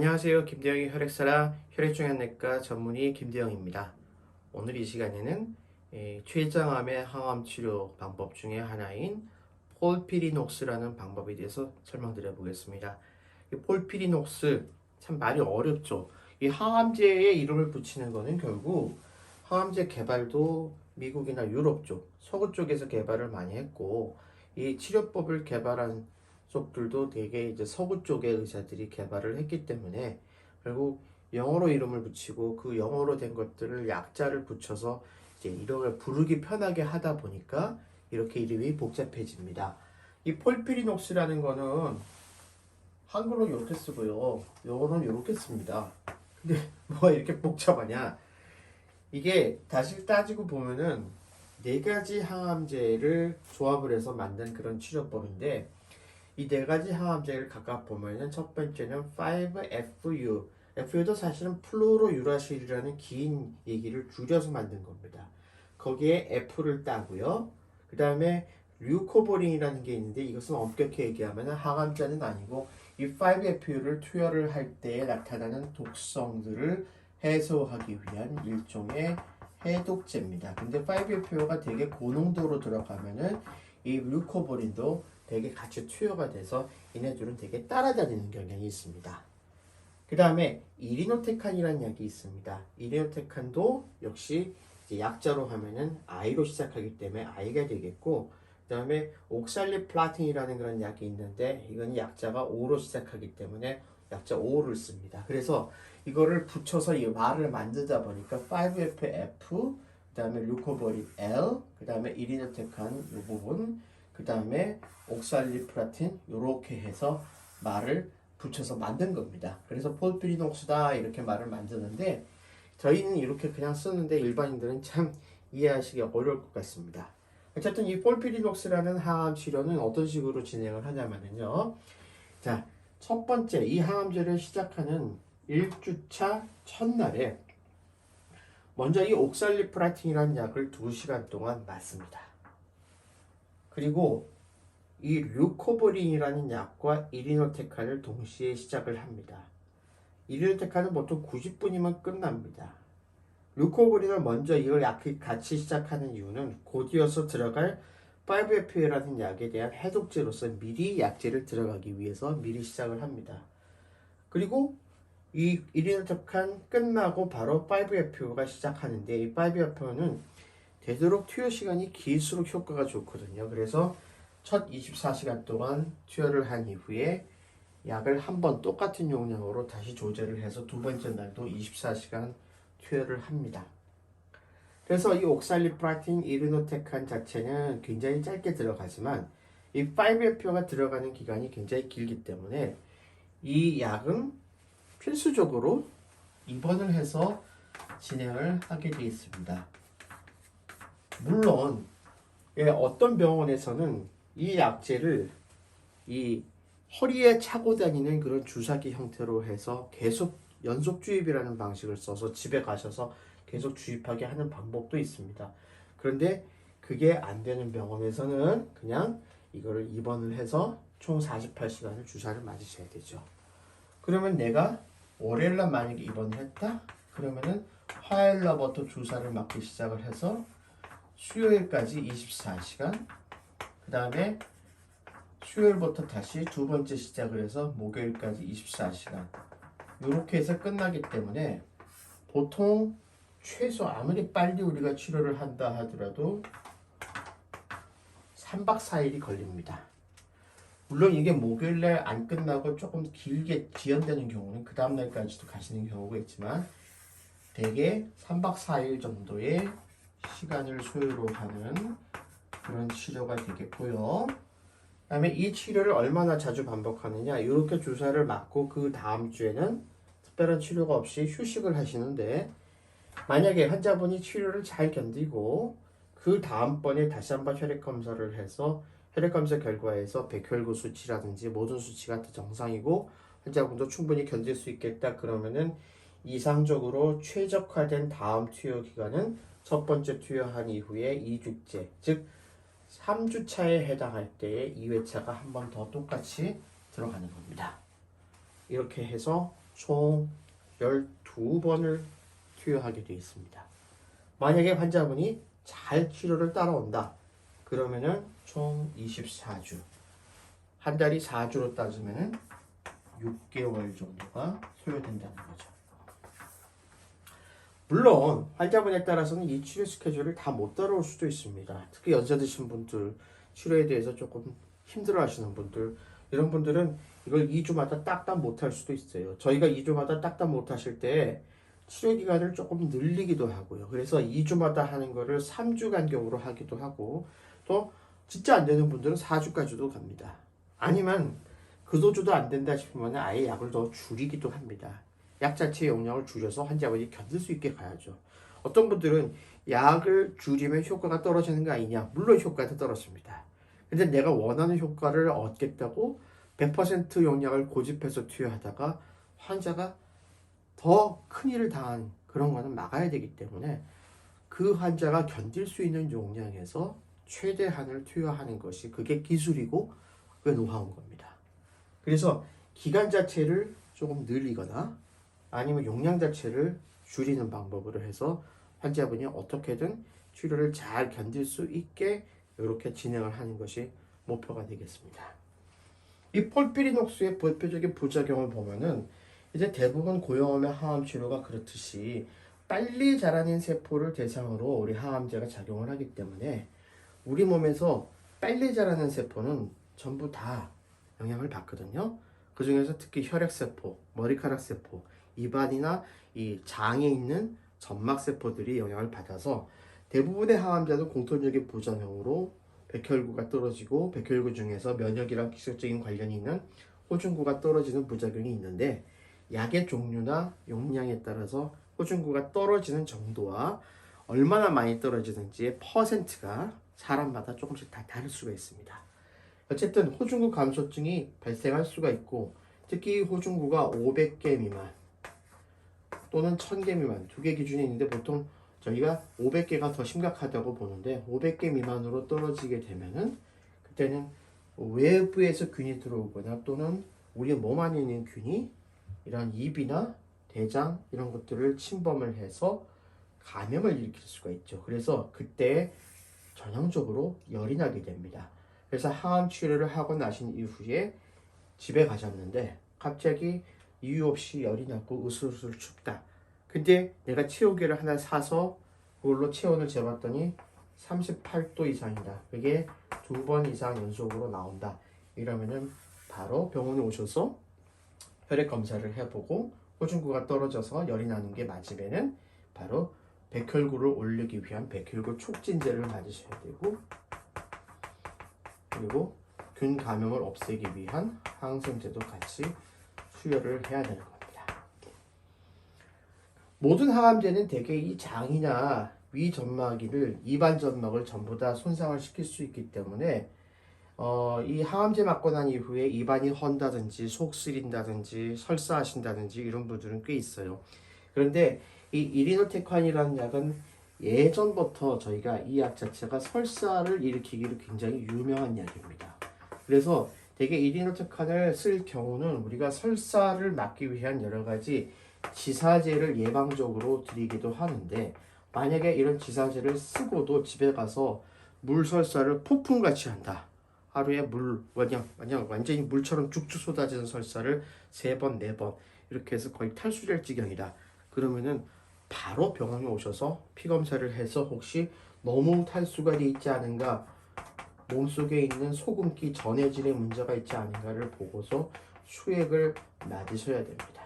안녕하세요. 김대영의 혈액사랑 혈액종양내과 전문의 김대영입니다. 오늘 이 시간에는 췌장암의 항암 치료 방법 중에 하나인 폴피리녹스라는 방법에 대해서 설명드려 보겠습니다. 이 폴피리녹스 참 말이 어렵죠. 이 항암제의 이름을 붙이는 거는 결국 항암제 개발도 미국이나 유럽 쪽, 서구 쪽에서 개발을 많이 했고, 이 치료법을 개발한 쪽들도 되게 이제 서구 쪽의 의사들이 개발을 했기 때문에 결국 영어로 이름을 붙이고 그 영어로 된 것들을 약자를 붙여서 이제 이름을 부르기 편하게 하다 보니까 이렇게 이름이 복잡해집니다. 이 폴피리녹스라는 거는 한글로 이렇게 쓰고요. 영어로는 이렇게 씁니다. 근데 뭐가 이렇게 복잡하냐? 이게 다시 따지고 보면은 네 가지 항암제를 조합을 해서 만든 그런 치료법인데 이 네 가지 항암제를 각각 보면은 첫 번째는 5FU. FU도 사실은 플루로유라실이라는 긴 얘기를 줄여서 만든 겁니다. 거기에 F를 따고요. 그 다음에 류코보린이라는 게 있는데 이것은 엄격히 얘기하면 항암제는 아니고 이 5FU를 투여를 할 때에 나타나는 독성들을 해소하기 위한 일종의 해독제입니다. 근데 5FU가 되게 고농도로 들어가면은 이 류코보린도 되게 같이 투여가 돼서 얘네들은 되게 따라다니는 경향이 있습니다. 그 다음에 이리노테칸이라는 약이 있습니다. 이리노테칸도 역시 이제 약자로 하면은 I로 시작하기 때문에 I가 되겠고, 그 다음에 옥살리플라틴이라는 그런 약이 있는데 이건 약자가 O로 시작하기 때문에 약자 O를 씁니다. 그래서 이거를 붙여서 이 말을 만들다 보니까 5FF, 그 다음에 류코버린 L, 그 다음에 이리노테칸 이 부분, 그 다음에 옥살리플라틴 이렇게 해서 말을 붙여서 만든 겁니다. 그래서 폴피리녹스다 이렇게 말을 만드는데 저희는 이렇게 그냥 쓰는데 일반인들은 참 이해하시기 어려울 것 같습니다. 어쨌든 이 폴피리녹스라는 항암 치료는 어떤 식으로 진행을 하냐면요. 자, 첫 번째 이 항암제를 시작하는 1주차 첫날에 먼저 이 옥살리플라틴이라는 약을 2시간 동안 맞습니다. 그리고 이 류코보린이라는 약과 이리노테칸을 동시에 시작을 합니다. 이리노테칸은 보통 90분이면 끝납니다. 류코보린을 먼저 이걸 같이 시작하는 이유는 곧 이어서 들어갈 5FA라는 약에 대한 해독제로서 미리 약제를 들어가기 위해서 미리 시작을 합니다. 그리고 이 이리노테칸 끝나고 바로 5FA가 시작하는데 이 5FA는 되도록 투여 시간이 길수록 효과가 좋거든요. 그래서 첫 24시간 동안 투여를 한 이후에 약을 한 번 똑같은 용량으로 다시 조절을 해서 두 번째 날도 24시간 투여를 합니다. 그래서 이 옥살리플라틴 이르노테칸 자체는 굉장히 짧게 들어가지만 이 5FPO가 들어가는 기간이 굉장히 길기 때문에 이 약은 필수적으로 입원을 해서 진행을 하게 되어 있습니다. 물론 어떤 병원에서는 이 약제를 이 허리에 차고 다니는 그런 주사기 형태로 해서 계속 연속 주입이라는 방식을 써서 집에 가셔서 계속 주입하게 하는 방법도 있습니다. 그런데 그게 안 되는 병원에서는 그냥 이거를 입원을 해서 총 48시간을 주사를 맞으셔야 되죠. 그러면 내가 월요일날 만약에 입원을 했다? 그러면은 화요일날부터 주사를 맞기 시작을 해서 수요일까지 24시간, 그 다음에 수요일부터 다시 두 번째 시작을 해서 목요일까지 24시간 이렇게 해서 끝나기 때문에 보통 최소 아무리 빨리 우리가 치료를 한다 하더라도 3박 4일이 걸립니다. 물론 이게 목요일날 안 끝나고 조금 길게 지연되는 경우는 그 다음날까지도 가시는 경우가 있지만 대개 3박 4일 정도의 시간을 소요로 하는 그런 치료가 되겠고요. 그다음에 이 치료를 얼마나 자주 반복하느냐, 이렇게 주사를 맞고 그 다음 주에는 특별한 치료가 없이 휴식을 하시는데 만약에 환자분이 치료를 잘 견디고 그 다음번에 다시 한번 혈액 검사를 해서 혈액 검사 결과에서 백혈구 수치라든지 모든 수치가 다 정상이고 환자분도 충분히 견딜 수 있겠다 그러면은 이상적으로 최적화된 다음 투여 기간은 첫 번째 투여한 이후에 2주째, 즉 3주차에 해당할 때에 2회차가 한 번 더 똑같이 들어가는 겁니다. 이렇게 해서 총 12번을 투여하게 되어 있습니다. 만약에 환자분이 잘 치료를 따라온다. 그러면은 총 24주. 한 달이 4주로 따지면은 6개월 정도가 소요된다는 거죠. 물론 환자분에 따라서는 이 치료 스케줄을 다 못 따라올 수도 있습니다. 특히 연세 드신 분들, 치료에 대해서 조금 힘들어 하시는 분들, 이런 분들은 이걸 2주마다 딱딱 못 할 수도 있어요. 저희가 2주마다 딱딱 못 하실 때 치료 기간을 조금 늘리기도 하고요. 그래서 2주마다 하는 거를 3주 간격으로 하기도 하고, 또 진짜 안 되는 분들은 4주까지도 갑니다. 아니면 그 도주도 안 된다 싶으면 아예 약을 더 줄이기도 합니다. 약 자체의 용량을 줄여서 환자분이 견딜 수 있게 가야죠. 어떤 분들은 약을 줄이면 효과가 떨어지는 거 아니냐? 물론 효과도 떨어집니다. 근데 내가 원하는 효과를 얻겠다고 100% 용량을 고집해서 투여하다가 환자가 더 큰일을 당한 그런 거는 막아야 되기 때문에 그 환자가 견딜 수 있는 용량에서 최대한을 투여하는 것이 그게 기술이고 그게 노하우인 겁니다. 그래서 기간 자체를 조금 늘리거나 아니면 용량 자체를 줄이는 방법으로 해서 환자분이 어떻게든 치료를 잘 견딜 수 있게 이렇게 진행을 하는 것이 목표가 되겠습니다. 이 폴피리녹스의 대표적인 부작용을 보면은 이제 대부분 고형암의 항암 치료가 그렇듯이 빨리 자라는 세포를 대상으로 우리 항암제가 작용을 하기 때문에 우리 몸에서 빨리 자라는 세포는 전부 다 영향을 받거든요. 그 중에서 특히 혈액세포, 머리카락세포, 입안이나 이 장에 있는 점막세포들이 영향을 받아서 대부분의 항암제도 공통적인 부작용으로 백혈구가 떨어지고 백혈구 중에서 면역이랑 직접적인 관련이 있는 호중구가 떨어지는 부작용이 있는데 약의 종류나 용량에 따라서 호중구가 떨어지는 정도와 얼마나 많이 떨어지는지의 퍼센트가 사람마다 조금씩 다 다를 수가 있습니다. 어쨌든 호중구 감소증이 발생할 수가 있고 특히 호중구가 500개 미만 또는 1000개 미만 두 개 기준이 있는데 보통 저희가 500개가 더 심각하다고 보는데 500개 미만으로 떨어지게 되면은 그때는 외부에서 균이 들어오거나 또는 우리 몸 안에 있는 균이 이런 입이나 대장 이런 것들을 침범을 해서 감염을 일으킬 수가 있죠. 그래서 그때 전형적으로 열이 나게 됩니다. 그래서 항암 치료를 하고 나신 이후에 집에 가셨는데 갑자기 이유 없이 열이 나고 으슬으슬 춥다. 근데 내가 체온계를 하나 사서 그걸로 체온을 재봤더니 38도 이상이다. 그게 2번 이상 연속으로 나온다. 이러면은 바로 병원에 오셔서 혈액 검사를 해보고 호중구가 떨어져서 열이 나는 게 맞으면은 바로 백혈구를 올리기 위한 백혈구 촉진제를 맞으셔야 되고 그리고 균 감염을 없애기 위한 항생제도 같이 투여를 해야 되는 겁니다. 모든 항암제는 대개 이 장이나 위 점막을 입안 점막을 전부 다 손상을 시킬 수 있기 때문에 이 항암제 맞고 난 이후에 입안이 헌다든지 속 쓰린다든지 설사하신다든지 이런 분들은 꽤 있어요. 그런데 이 이리노테칸이라는 약은 예전부터 저희가 이 약 자체가 설사를 일으키기로 굉장히 유명한 약입니다. 그래서 대개 이리노테칸을 쓸 경우는 우리가 설사를 막기 위한 여러 가지 지사제를 예방적으로 드리기도 하는데 만약에 이런 지사제를 쓰고도 집에 가서 물설사를 폭풍같이 한다. 하루에 완전히 물처럼 쭉쭉 쏟아지는 설사를 3번, 4번 이렇게 해서 거의 탈수될 지경이다. 그러면은 바로 병원에 오셔서 피 검사를 해서 혹시 너무 탈수가 돼 있지 않은가, 몸속에 있는 소금기 전해질의 문제가 있지 않은가를 보고서 수액을 맞으셔야 됩니다.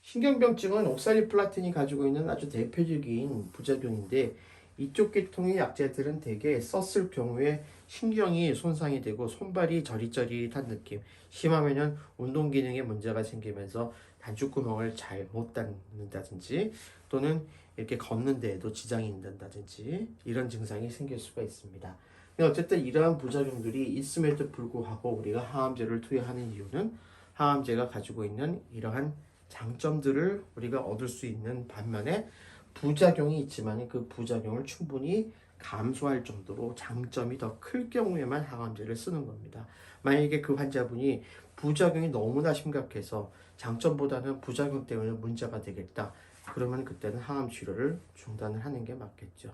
신경병증은 옥살리플라틴이 가지고 있는 아주 대표적인 부작용인데 이쪽 계통의 약제들은 대개 썼을 경우에 신경이 손상이 되고 손발이 저릿저릿한 느낌, 심하면은 운동 기능에 문제가 생기면서 단추구멍을 잘 못 닫는다든지 또는 이렇게 걷는 데에도 지장이 있는다든지 이런 증상이 생길 수가 있습니다. 근데 어쨌든 이러한 부작용들이 있음에도 불구하고 우리가 항암제를 투여하는 이유는 항암제가 가지고 있는 이러한 장점들을 우리가 얻을 수 있는 반면에 부작용이 있지만 그 부작용을 충분히 감소할 정도로 장점이 더 클 경우에만 항암제를 쓰는 겁니다. 만약에 그 환자분이 부작용이 너무나 심각해서 장점보다는 부작용 때문에 문제가 되겠다. 그러면 그때는 항암 치료를 중단을 하는 게 맞겠죠.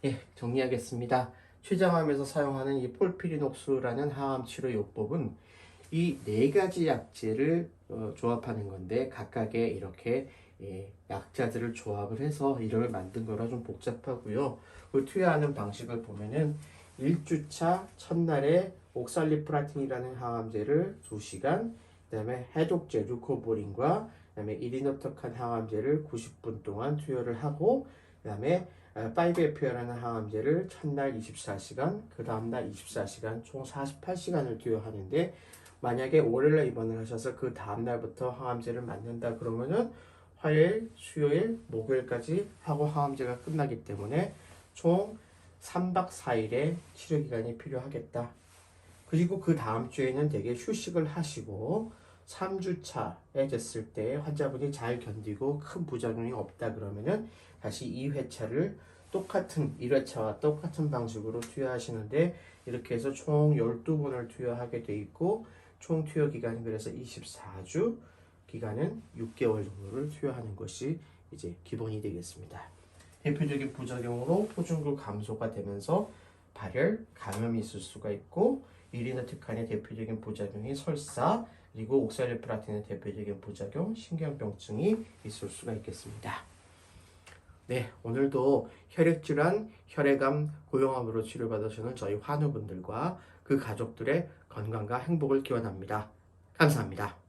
예, 정리하겠습니다. 췌장암에서 사용하는 이 폴피리녹스라는 항암 치료 요법은 이 네 가지 약제를 조합하는 건데 각각의 이렇게 약자들을 조합을 해서 이름을 만든 거라 좀 복잡하고요. 그 투여하는 방식을 보면은 1주차 첫날에 옥살리프라틴이라는 항암제를 2시간, 그다음에 해독제 루코보린과 그다음에 이리노토칸 항암제를 90분 동안 투여를 하고, 그다음에 5FP라는 항암제를 첫날 24시간, 그 다음날 24시간, 총 48시간을 투여하는데, 만약에 월요일에 입원을 하셔서 그 다음날부터 항암제를 맞는다 그러면은 화요일, 수요일, 목요일까지 하고 항암제가 끝나기 때문에 총 3박 4일의 치료 기간이 필요하겠다. 그리고 그 다음 주에는 되게 휴식을 하시고 3주차에 됐을 때 환자분이 잘 견디고 큰 부작용이 없다 그러면은 다시 2회차를 똑같은 1회차와 똑같은 방식으로 투여하시는데, 이렇게 해서 총 12번을 투여하게 돼 있고 총 투여 기간이 그래서 24주, 기간은 6개월 정도를 투여하는 것이 이제 기본이 되겠습니다. 대표적인 부작용으로 포준구 감소가 되면서 발열, 감염이 있을 수가 있고, 이리노티칸의 대표적인 부작용이 설사, 그리고 옥살리프라틴의 대표적인 부작용, 신경병증이 있을 수가 있겠습니다. 네, 오늘도 혈액질환, 혈액암, 고용암으로 치료받으시는 저희 환우분들과 그 가족들의 건강과 행복을 기원합니다. 감사합니다.